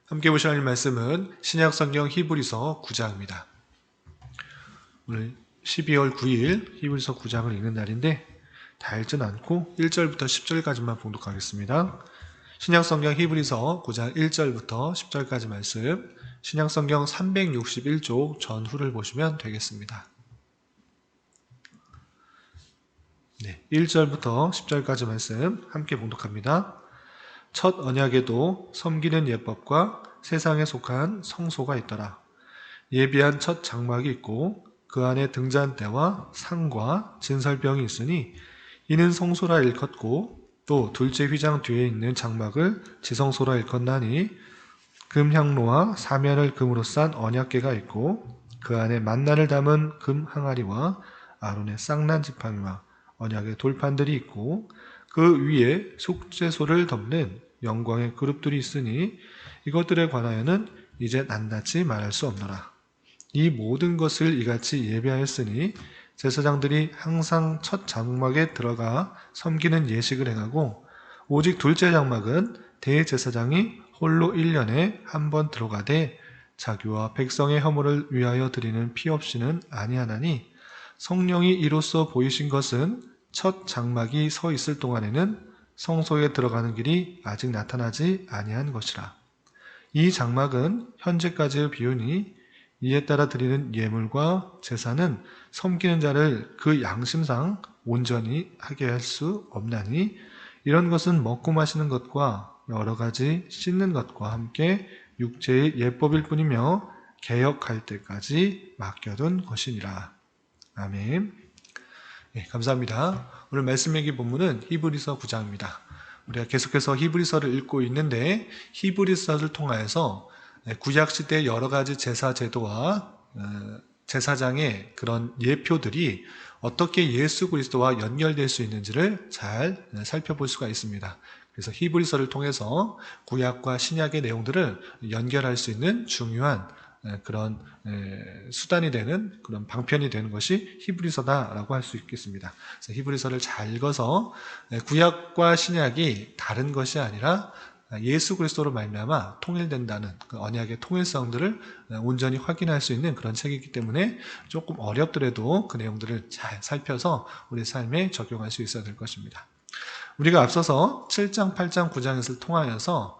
함께 보실 하나님 말씀은 신약성경 히브리서 9장입니다. 오늘 12월 9일 히브리서 9장을 읽는 날인데 다 읽진 않고 1절부터 10절까지만 봉독하겠습니다. 신약성경 히브리서 9장 1절부터 10절까지 말씀, 신약성경 361쪽 전후를 보시면 되겠습니다. 1절부터 10절까지 말씀 함께 봉독합니다. 첫 언약에도 섬기는 예법과 세상에 속한 성소가 있더라. 예비한 첫 장막이 있고 그 안에 등잔대와 상과 진설병이 있으니 이는 성소라 일컫고, 또 둘째 휘장 뒤에 있는 장막을 지성소라 일컫나니 금향로와 사면을 금으로 싼 언약궤가 있고 그 안에 만나를 담은 금 항아리와 아론의 쌍난 지팡이와 언약의 돌판들이 있고 그 위에 속죄소를 덮는 영광의 그룹들이 있으니 이것들에 관하여는 이제 낱낱이 말할 수 없노라. 이 모든 것을 이같이 예배하였으니 제사장들이 항상 첫 장막에 들어가 섬기는 예식을 행하고, 오직 둘째 장막은 대제사장이 홀로 1년에 한 번 들어가되 자기와 백성의 허물을 위하여 드리는 피 없이는 아니하나니, 성령이 이로써 보이신 것은 첫 장막이 서 있을 동안에는 성소에 들어가는 길이 아직 나타나지 아니한 것이라. 이 장막은 현재까지의 비유니 이에 따라 드리는 예물과 제사는 섬기는 자를 그 양심상 온전히 하게 할 수 없나니, 이런 것은 먹고 마시는 것과 여러 가지 씻는 것과 함께 육체의 예법일 뿐이며 개혁할 때까지 맡겨둔 것이니라. 아멘. 감사합니다. 오늘 말씀 얘기 본문은 히브리서 9장입니다. 우리가 계속해서 히브리서를 읽고 있는데, 히브리서를 통하여서 구약시대의 여러 가지 제사 제도와 제사장의 그런 예표들이 어떻게 예수 그리스도와 연결될 수 있는지를 잘 살펴볼 수가 있습니다. 그래서 히브리서를 통해서 구약과 신약의 내용들을 연결할 수 있는 중요한 그런 수단이 되는, 그런 방편이 되는 것이 히브리서다라고 할 수 있겠습니다. 그래서 히브리서를 잘 읽어서 구약과 신약이 다른 것이 아니라 예수 그리스도로 말미암아 통일된다는 그 언약의 통일성들을 온전히 확인할 수 있는 그런 책이기 때문에 조금 어렵더라도 그 내용들을 잘 살펴서 우리 삶에 적용할 수 있어야 될 것입니다. 우리가 앞서서 7장, 8장, 9장에서 통하여서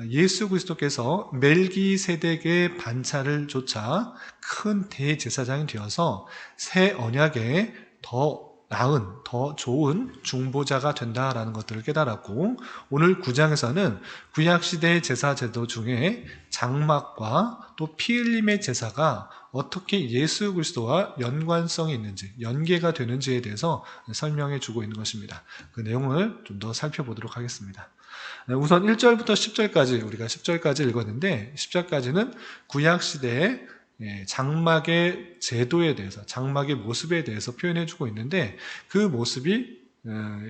예수 그리스도께서 멜기세덱의 반차를 조차 큰 대제사장이 되어서 새 언약에 더 나은, 더 좋은 중보자가 된다라는 것들을 깨달았고, 오늘 9장에서는 구약시대의 제사 제도 중에 장막과 또 피 흘림의 제사가 어떻게 예수 그리스도와 연관성이 있는지, 연계가 되는지에 대해서 설명해 주고 있는 것입니다. 그 내용을 좀 더 살펴보도록 하겠습니다. 우선 1절부터 10절까지, 우리가 10절까지 읽었는데 10절까지는 구약시대의 장막의 제도에 대해서, 장막의 모습에 대해서 표현해주고 있는데, 그 모습이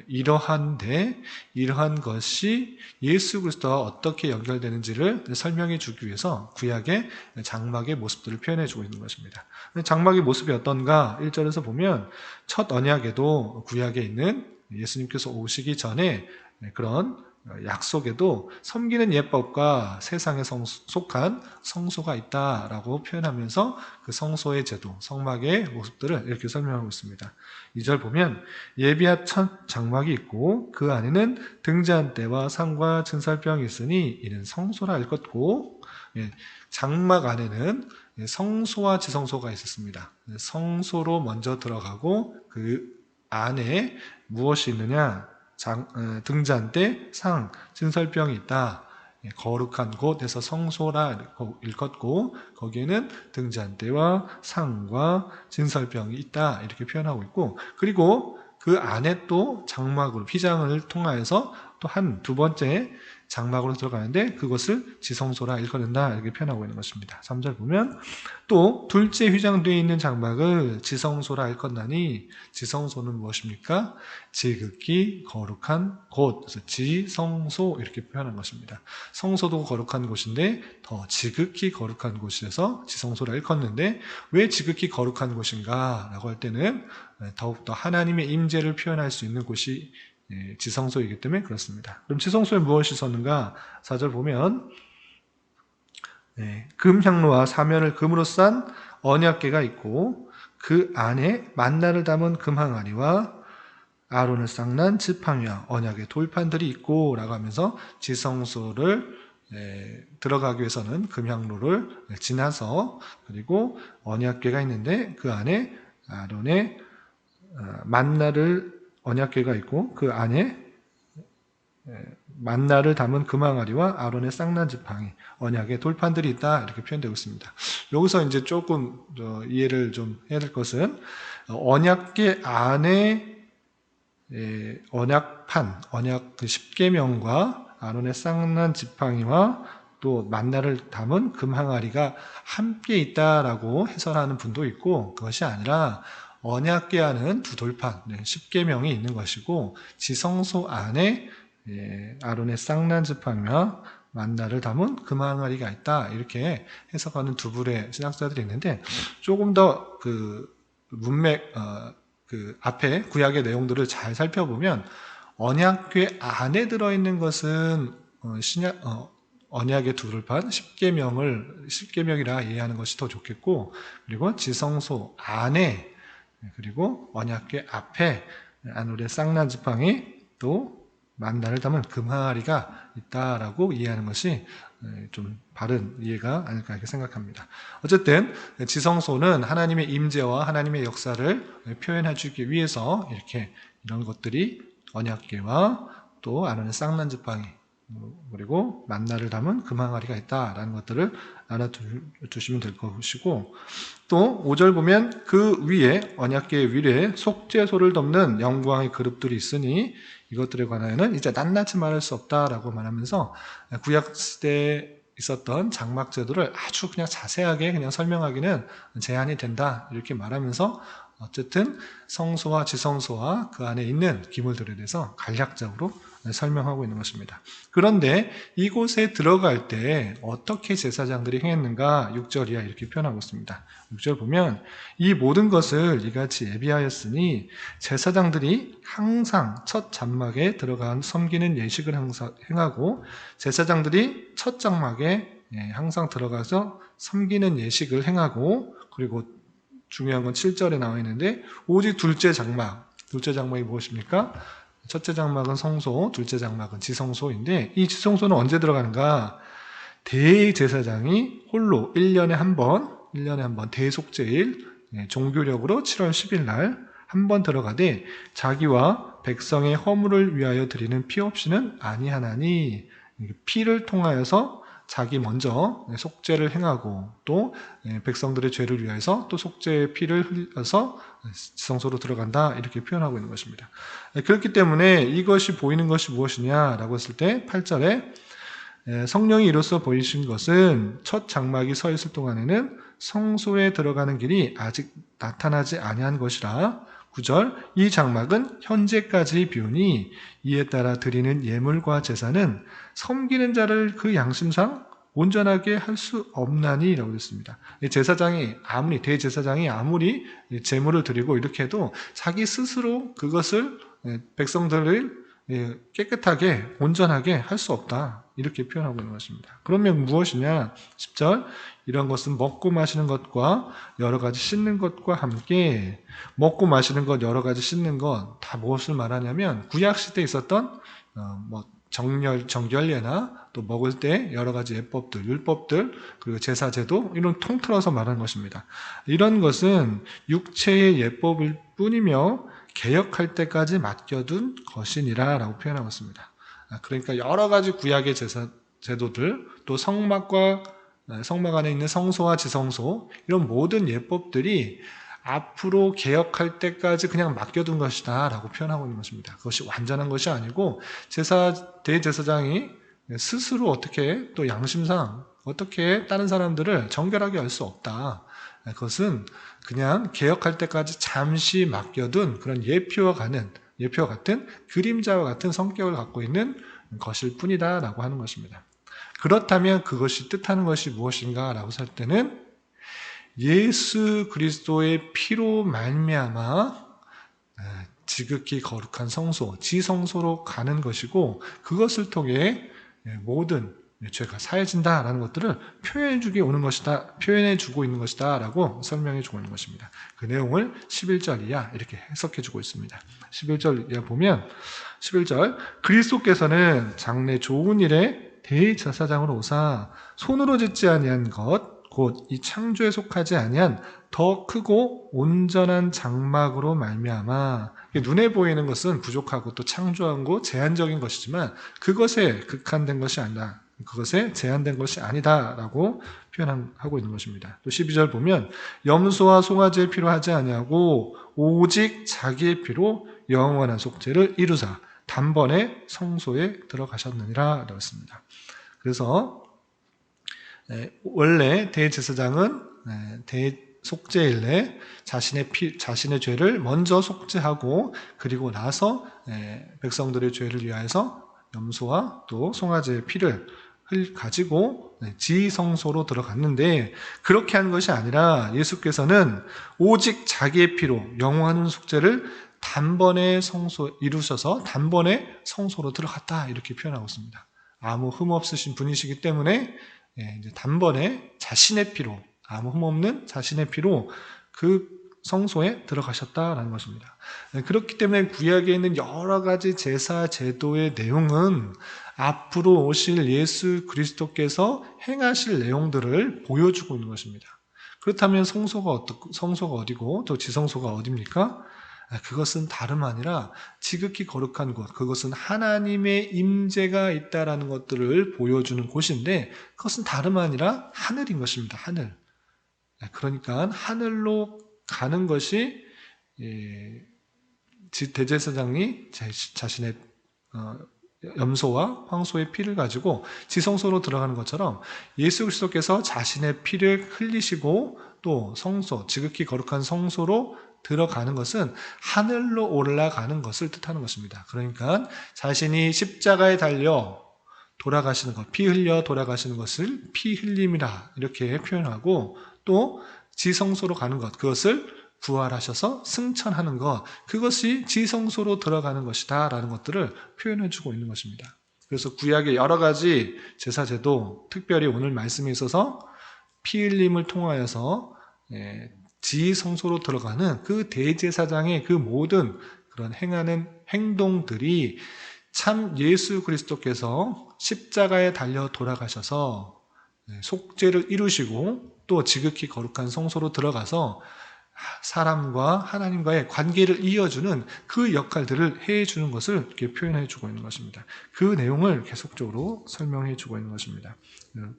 이러한데 이러한 것이 예수 그리스도와 어떻게 연결되는지를 설명해 주기 위해서 구약의 장막의 모습들을 표현해 주고 있는 것입니다. 장막의 모습이 어떤가? 1절에서 보면 첫 언약에도 구약에 있는 예수님께서 오시기 전에 그런 약속에도 섬기는 예법과 세상에 속한 성소가 있다라고 표현하면서 그 성소의 제도, 성막의 모습들을 이렇게 설명하고 있습니다. 2절 보면 예비한 첫 장막이 있고 그 안에는 등잔대와 상과 진설병이 있으니 이는 성소라 일컫고, 장막 안에는 성소와 지성소가 있었습니다. 성소로 먼저 들어가고 그 안에 무엇이 있느냐? 등잔대, 상, 진설병이 있다. 거룩한 곳에서 성소라 일컫고 거기에는 등잔대와 상과 진설병이 있다 이렇게 표현하고 있고, 그리고 그 안에 또 장막으로 휘장을 통하여서 또 두 번째 장막으로 들어가는데 그것을 지성소라 일컫는다 이렇게 표현하고 있는 것입니다. 3절 보면 또 둘째 휘장되어 있는 장막을 지성소라 일컫나니, 지성소는 무엇입니까? 지극히 거룩한 곳, 그래서 지성소 이렇게 표현한 것입니다. 성소도 거룩한 곳인데 더 지극히 거룩한 곳에서 지성소라 일컫는데, 왜 지극히 거룩한 곳인가 라고 할 때는 더욱더 하나님의 임재를 표현할 수 있는 곳이 지성소이기 때문에 그렇습니다. 그럼 지성소에 무엇이 있었는가? 4절 보면 금향로와 사면을 금으로 싼 언약궤가 있고 그 안에 만나를 담은 금항아리와 아론을 쌍난 지팡이와 언약의 돌판들이 있고 라고 하면서 지성소를 들어가기 위해서는 금향로를 지나서 그리고 언약궤가 있는데 그 안에 아론의 만나를 언약궤가 있고 그 안에 만나를 담은 금항아리와 아론의 쌍난 지팡이, 언약의 돌판들이 있다 이렇게 표현되고 있습니다. 여기서 이제 조금 이해를 좀 해야 될 것은 언약궤 안에 언약판, 언약 그 십계명과 아론의 쌍난 지팡이와 또 만나를 담은 금항아리가 함께 있다라고 해설하는 분도 있고 그것이 아니라 언약궤 안은 두 돌판, 십계명이 있는 것이고 지성소 안에 아론의 쌍난 지팡이와 만나를 담은 금항아리가 있다 이렇게 해석하는 두 불의 신학자들이 있는데 조금 더 그 문맥 그 앞에 구약의 내용들을 잘 살펴보면 언약궤 안에 들어있는 것은 언약의 두 돌판 십계명이라 이해하는 것이 더 좋겠고 그리고 지성소 안에 그리고 언약궤 앞에 아론의 쌍난 지팡이 또 만나를 담은 금항아리가 있다라고 이해하는 것이 좀 바른 이해가 아닐까 이렇게 생각합니다. 어쨌든 지성소는 하나님의 임재와 하나님의 역사를 표현해 주기 위해서 이렇게 이런 것들이 언약궤와 또 아론의 쌍난 지팡이 그리고 만나를 담은 금항아리가 있다라는 것들을 알아두시면 될 것이고 또 5절 보면 그 위에 언약궤 위에 속죄소를 덮는 영광의 그룹들이 있으니 이것들에 관하여는 이제 낱낱이 말할 수 없다라고 말하면서 구약 시대에 있었던 장막 제도를 아주 그냥 자세하게 그냥 설명하기는 제한이 된다 이렇게 말하면서 어쨌든 성소와 지성소와 그 안에 있는 기물들에 대해서 간략적으로 설명하고 있는 것입니다. 그런데 이곳에 들어갈 때 어떻게 제사장들이 행했는가 6절 이하 이렇게 표현하고 있습니다. 6절 보면 이 모든 것을 이같이 예비하였으니 제사장들이 항상 첫 장막에 들어간 섬기는 예식을 행하고 제사장들이 첫 장막에 항상 들어가서 섬기는 예식을 행하고 그리고 중요한 건 7절에 나와 있는데 오직 둘째 장막이 무엇입니까? 첫째 장막은 성소, 둘째 장막은 지성소인데 이 지성소는 언제 들어가는가? 대제사장이 홀로 1년에 한 번 대속죄일 종교력으로 7월 10일 날 한 번 들어가되 자기와 백성의 허물을 위하여 드리는 피 없이는 아니하나니 피를 통하여서 자기 먼저 속죄를 행하고 또 백성들의 죄를 위해서 또 속죄의 피를 흘려서 지성소로 들어간다 이렇게 표현하고 있는 것입니다. 그렇기 때문에 이것이 보이는 것이 무엇이냐라고 했을 때 8절에 성령이 이로써 보이신 것은 첫 장막이 서 있을 동안에는 성소에 들어가는 길이 아직 나타나지 아니한 것이라 9절 이 장막은 현재까지 비우니 이에 따라 드리는 예물과 제사는 섬기는 자를 그 양심상 온전하게 할 수 없나니 라고 했습니다. 대제사장이 아무리 제물을 드리고 이렇게 해도 자기 스스로 그것을 백성들을 깨끗하게 온전하게 할 수 없다 이렇게 표현하고 있는 것입니다. 그러면 무엇이냐 10절 이런 것은 먹고 마시는 것과 여러 가지 씻는 것과 함께 먹고 마시는 것 여러 가지 씻는 것 다 무엇을 말하냐면 구약시대에 있었던 정결례나 또 먹을 때 여러 가지 예법들, 율법들, 그리고 제사제도 이런 통틀어서 말하는 것입니다. 이런 것은 육체의 예법일 뿐이며 개혁할 때까지 맡겨둔 것이니라 라고 표현하고 있습니다. 그러니까 여러 가지 구약의 제도들, 또 성막 안에 있는 성소와 지성소 이런 모든 예법들이 앞으로 개혁할 때까지 그냥 맡겨둔 것이다 라고 표현하고 있는 것입니다. 그것이 완전한 것이 아니고 대제사장이 스스로 어떻게 또 양심상 어떻게 다른 사람들을 정결하게 할 수 없다. 그것은 그냥 개혁할 때까지 잠시 맡겨둔 그런 예표와 같은 그림자와 같은 성격을 갖고 있는 것일 뿐이다 라고 하는 것입니다. 그렇다면 그것이 뜻하는 것이 무엇인가 라고 할 때는 예수 그리스도의 피로 말미암아 지극히 거룩한 성소, 지성소로 가는 것이고 그것을 통해 모든 죄가 사해진다라는 것들을 표현해주고 있는 것이다 라고 설명해주고 있는 것입니다. 그 내용을 11절 이하 이렇게 해석해주고 있습니다. 11절 이하 보면 11절 그리스도께서는 장래 좋은 일에 대제사장으로 오사 손으로 짓지 아니한 것 곧 이 창조에 속하지 아니한 더 크고 온전한 장막으로 말미암아 눈에 보이는 것은 부족하고 또 창조하고 제한적인 것이지만 그것에 극한된 것이 아니다. 그것에 제한된 것이 아니다라고 표현하고 있는 것입니다. 또 12절 보면 염소와 송아지의 피로 하지 아니하고 오직 자기의 피로 영원한 속죄를 이루사 단번에 성소에 들어가셨느니라 라고 했습니다. 그래서 원래 대제사장은 속죄일에 자신의 죄를 먼저 속죄하고 그리고 나서 백성들의 죄를 위하여서 염소와 또 송아지의 피를 가지고 지성소로 들어갔는데 그렇게 한 것이 아니라 예수께서는 오직 자기의 피로 영원한 속죄를 단번에 이루셔서 단번에 성소로 들어갔다 이렇게 표현하고 있습니다. 아무 흠 없으신 분이시기 때문에 이제 단번에 자신의 피로 아무 흠 없는 자신의 피로 그 성소에 들어가셨다라는 것입니다. 그렇기 때문에 구약에 있는 여러 가지 제사 제도의 내용은 앞으로 오실 예수 그리스도께서 행하실 내용들을 보여주고 있는 것입니다. 그렇다면 성소가 어디고 또 지성소가 어디입니까? 그것은 다름 아니라 지극히 거룩한 곳, 그것은 하나님의 임재가 있다라는 것들을 보여주는 곳인데 그것은 다름 아니라 하늘인 것입니다. 하늘. 그러니까 하늘로 가는 것이 대제사장이 자신의 염소와 황소의 피를 가지고 지성소로 들어가는 것처럼 예수 그리스도께서 자신의 피를 흘리시고 또 성소, 지극히 거룩한 성소로 들어가는 것은 하늘로 올라가는 것을 뜻하는 것입니다. 그러니까 자신이 십자가에 달려 돌아가시는 것, 피 흘려 돌아가시는 것을 피 흘림이라 이렇게 표현하고 또 지성소로 가는 것, 그것을 부활하셔서 승천하는 것, 그것이 지성소로 들어가는 것이다 라는 것들을 표현해주고 있는 것입니다. 그래서 구약의 여러 가지 제사제도, 특별히 오늘 말씀에 있어서 피 흘림을 통하여서 지성소로 들어가는 그 대제사장의 그 모든 그런 행하는 행동들이 참 예수 그리스도께서 십자가에 달려 돌아가셔서 속죄를 이루시고 또 지극히 거룩한 성소로 들어가서 사람과 하나님과의 관계를 이어주는 그 역할들을 해주는 것을 이렇게 표현해주고 있는 것입니다. 그 내용을 계속적으로 설명해주고 있는 것입니다.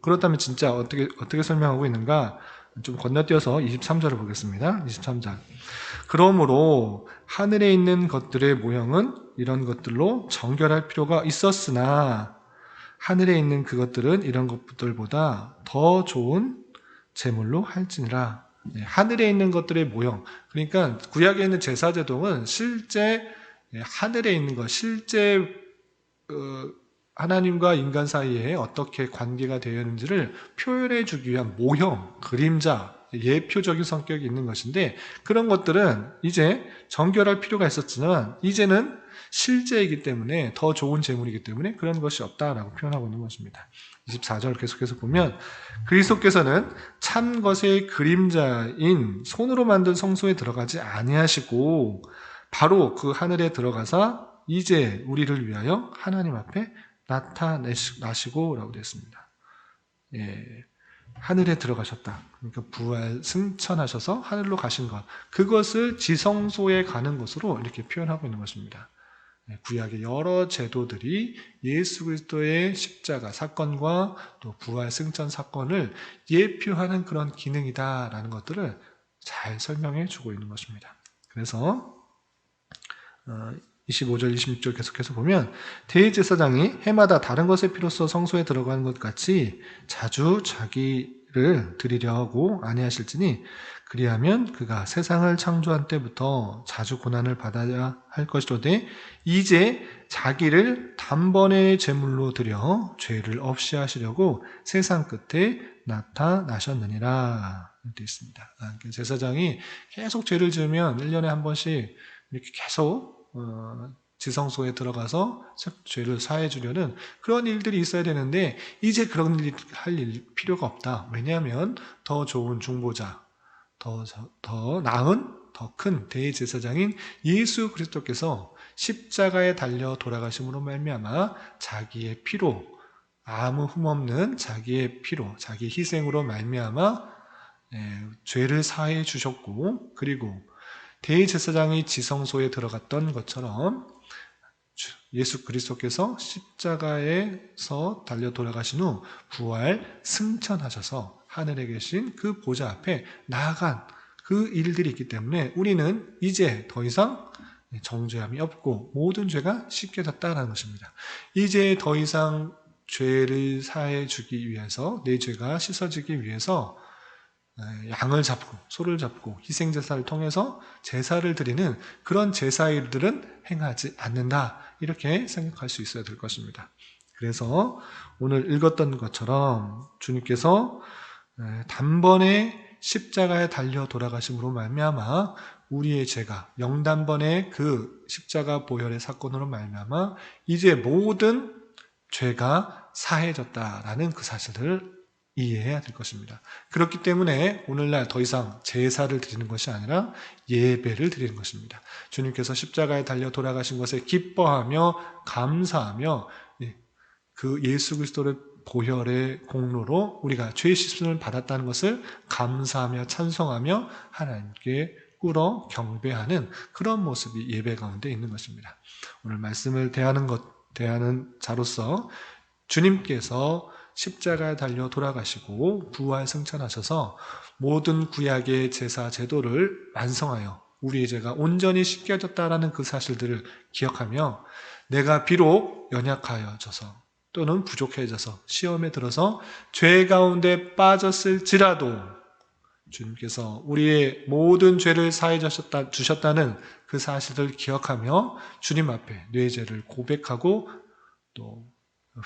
그렇다면 진짜 어떻게 설명하고 있는가? 좀 건너뛰어서 23절을 보겠습니다. 23절. 그러므로 하늘에 있는 것들의 모형은 이런 것들로 정결할 필요가 있었으나 하늘에 있는 그것들은 이런 것들보다 더 좋은 제물로 할지니라. 하늘에 있는 것들의 모형. 그러니까 구약에 있는 제사제도는 실제 하늘에 있는 것, 실제 하나님과 인간 사이에 어떻게 관계가 되어 있는지를 표현해 주기 위한 모형, 그림자, 예표적인 성격이 있는 것인데 그런 것들은 이제 정결할 필요가 있었지만 이제는 실제이기 때문에 더 좋은 제물이기 때문에 그런 것이 없다라고 표현하고 있는 것입니다. 24절 계속해서 보면 그리스도께서는 참 것의 그림자인 손으로 만든 성소에 들어가지 아니하시고 바로 그 하늘에 들어가사 이제 우리를 위하여 하나님 앞에 나타나시고 라고 되어 있습니다. 하늘에 들어가셨다. 그러니까 부활 승천하셔서 하늘로 가신 것. 그것을 지성소에 가는 것으로 이렇게 표현하고 있는 것입니다. 구약의 여러 제도들이 예수 그리스도의 십자가 사건과 또 부활 승천 사건을 예표하는 그런 기능이다라는 것들을 잘 설명해 주고 있는 것입니다. 그래서 25절, 26절 계속해서 보면 대제사장이 해마다 다른 것의 피로써 성소에 들어가는 것 같이 자주 자기를 드리려고 아니하실지니 그리하면 그가 세상을 창조한 때부터 자주 고난을 받아야 할 것이로되 이제 자기를 단번에 제물로 드려 죄를 없이 하시려고 세상 끝에 나타나셨느니라 되어 있습니다. 제사장이 계속 죄를 지으면 1년에 한 번씩 이렇게 계속 지성소에 들어가서 죄를 사해 주려는 그런 일들이 있어야 되는데 이제 그런 일 할 필요가 없다. 왜냐하면 더 좋은 중보자, 더 나은, 더 큰 대제사장인 예수 그리스도께서 십자가에 달려 돌아가심으로 말미암아 자기의 피로, 아무 흠없는 자기의 피로, 자기 희생으로 말미암아 죄를 사해 주셨고, 그리고 대제사장이 지성소에 들어갔던 것처럼 예수 그리스도께서 십자가에서 달려 돌아가신 후 부활 승천하셔서 하늘에 계신 그 보좌 앞에 나아간 그 일들이 있기 때문에 우리는 이제 더 이상 정죄함이 없고 모든 죄가 씻겨졌다는 것입니다. 이제 더 이상 죄를 사해 주기 위해서, 내 죄가 씻어지기 위해서 양을 잡고 소를 잡고 희생제사를 통해서 제사를 드리는 그런 제사 일들은 행하지 않는다, 이렇게 생각할 수 있어야 될 것입니다. 그래서 오늘 읽었던 것처럼 주님께서 단번에 십자가에 달려 돌아가심으로 말미암아 우리의 죄가, 영단번의 그 십자가 보혈의 사건으로 말미암아 이제 모든 죄가 사해졌다라는 그 사실을 이해해야 될 것입니다. 그렇기 때문에 오늘날 더 이상 제사를 드리는 것이 아니라 예배를 드리는 것입니다. 주님께서 십자가에 달려 돌아가신 것에 기뻐하며 감사하며 그 예수 그리스도의 보혈의 공로로 우리가 죄 씻음을 받았다는 것을 감사하며 찬송하며 하나님께 꿇어 경배하는 그런 모습이 예배 가운데 있는 것입니다. 오늘 말씀을 대하는 자로서 주님께서 십자가에 달려 돌아가시고 부활 승천하셔서 모든 구약의 제사 제도를 완성하여 우리의 죄가 온전히 씻겨졌다라는 그 사실들을 기억하며 내가 비록 연약하여져서 또는 부족해져서 시험에 들어서 죄 가운데 빠졌을지라도 주님께서 우리의 모든 죄를 사해 주셨다는 그 사실을 기억하며 주님 앞에 내 죄를 고백하고 또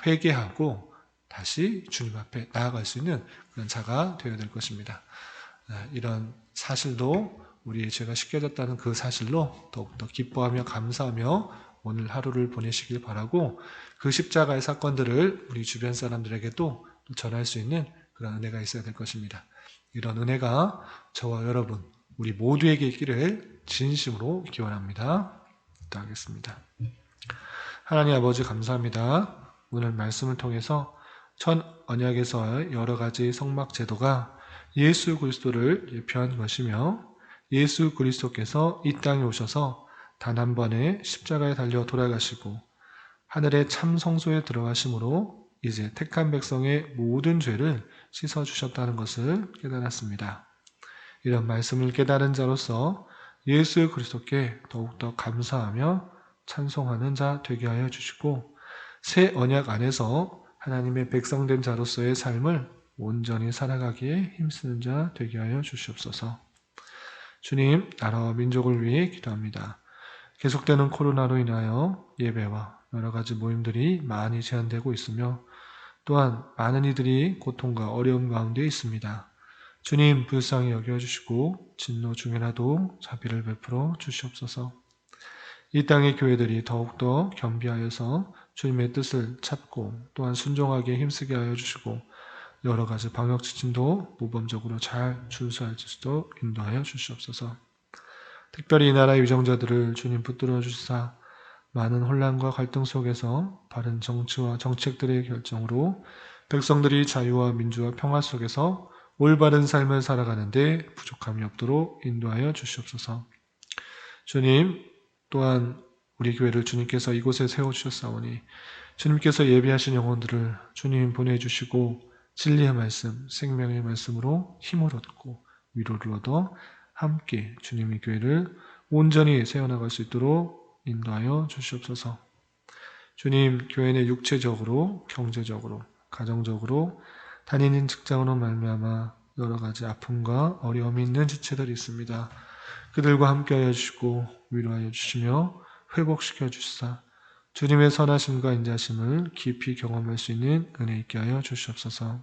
회개하고 다시 주님 앞에 나아갈 수 있는 그런 자가 되어야 될 것입니다. 이런 사실도 우리의 죄가 씻겨졌다는 그 사실로 더욱더 기뻐하며 감사하며 오늘 하루를 보내시길 바라고 그 십자가의 사건들을 우리 주변 사람들에게도 전할 수 있는 그런 은혜가 있어야 될 것입니다. 이런 은혜가 저와 여러분 우리 모두에게 있기를 진심으로 기원합니다. 기도하겠습니다. 하나님 아버지 감사합니다. 오늘 말씀을 통해서 첫 언약에서 여러 가지 성막 제도가 예수 그리스도를 예표한 것이며 예수 그리스도께서 이 땅에 오셔서 단 한 번에 십자가에 달려 돌아가시고 하늘의 참 성소에 들어가심으로 이제 택한 백성의 모든 죄를 씻어주셨다는 것을 깨달았습니다. 이런 말씀을 깨달은 자로서 예수 그리스도께 더욱더 감사하며 찬송하는 자 되게 하여 주시고 새 언약 안에서 하나님의 백성된 자로서의 삶을 온전히 살아가기에 힘쓰는 자 되게 하여 주시옵소서. 주님, 나라와 민족을 위해 기도합니다. 계속되는 코로나로 인하여 예배와 여러 가지 모임들이 많이 제한되고 있으며 또한 많은 이들이 고통과 어려움 가운데 있습니다. 주님, 불쌍히 여겨주시고 진노 중에라도 자비를 베풀어 주시옵소서. 이 땅의 교회들이 더욱더 겸비하여서 주님의 뜻을 찾고 또한 순종하기에 힘쓰게 하여 주시고 여러 가지 방역 지침도 모범적으로 잘 준수할 수도 인도하여 주시옵소서. 특별히 이 나라의 위정자들을 주님 붙들어 주시사 많은 혼란과 갈등 속에서 바른 정치와 정책들의 결정으로 백성들이 자유와 민주와 평화 속에서 올바른 삶을 살아가는데 부족함이 없도록 인도하여 주시옵소서. 주님, 또한 우리 교회를 주님께서 이곳에 세워주셨사오니 주님께서 예비하신 영혼들을 주님 보내주시고 진리의 말씀, 생명의 말씀으로 힘을 얻고 위로를 얻어 함께 주님의 교회를 온전히 세워나갈 수 있도록 인도하여 주시옵소서. 주님, 교회 내 육체적으로, 경제적으로, 가정적으로 다니는 직장으로 말미암아 여러 가지 아픔과 어려움이 있는 지체들이 있습니다. 그들과 함께하여 주시고 위로하여 주시며 회복시켜 주시사 주님의 선하심과 인자심을 깊이 경험할 수 있는 은혜 있게 하여 주시옵소서.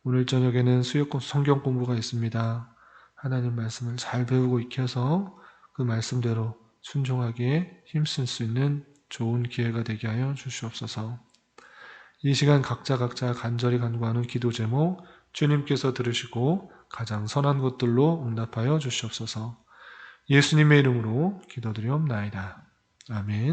오늘 저녁에는 성경 공부가 있습니다. 하나님 말씀을 잘 배우고 익혀서 그 말씀대로 순종하기에 힘쓸 수 있는 좋은 기회가 되게 하여 주시옵소서. 이 시간 각자 간절히 간구하는 기도 제목 주님께서 들으시고 가장 선한 것들로 응답하여 주시옵소서. 예수님의 이름으로 기도드리옵나이다. 아멘.